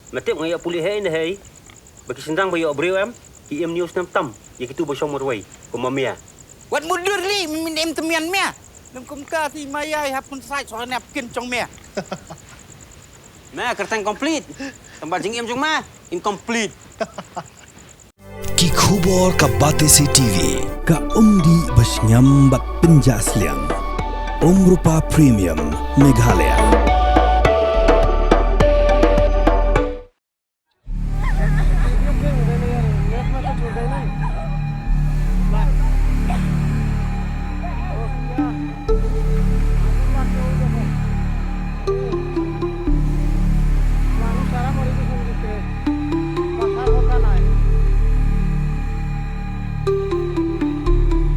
Matip ngaya pulih hai na hai. Bagi sendang bayo abreu am, ki em news nam tam, ya kitu bosong morwai, ko mamia. Wat mudur li min em temian mea. Nam kum ka ti mayai hapun sai so nap kin chong mea. Mea kertang complete. Tempat jing em jong ma, incomplete. Ki khubor ka Batesi TV ka umdi bas nyambat penjaslian. Rupa Premium Meghalaya.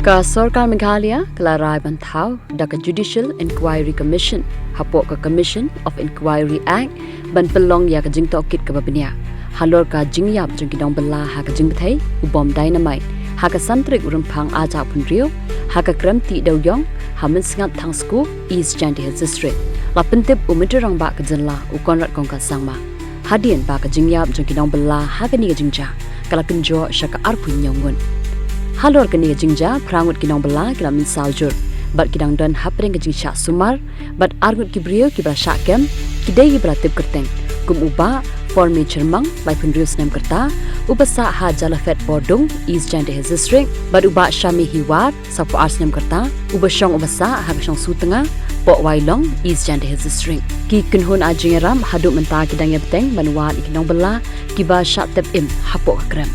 Ka Sorkar Meghalaya kelarai ban Thaw da ka Judicial Inquiry Commission hapok ka Commission of Inquiry Act ban pelong ya ka jing tokit ka babnya Halor ka Jingjia jing kidong bela ha ka jing bethai ubom dynamite ha ka santrik urumphang aja punrio ha ka kramti dawyong ha min singat Thangsko East Judicial District la pentip umitrang ba ka Jylla ukonrat kong ka sangma hadien ba ka Jingjia jing kidong bela ha ka ni ka Jingjia kala kenjo syaka arpu nyongun Halor kini Jingjia prangut kinong bela kila min saljur bat kidang don hapring Jingjia sumar bat argut kibrio kibra syakem kidai kibra tip kerteng kum uba formi cermang lai pendrius nem kerta ubasa ha Jylla fet bodong East Judicial District bat uba syami hiwar sapu ars nem kerta ubasong ubasa ha basong sutengah pok wailong East Judicial District ki kenhun ajingeram haduk menta kidang yebteng banwa kinong bela kiba syak tep im hapok krem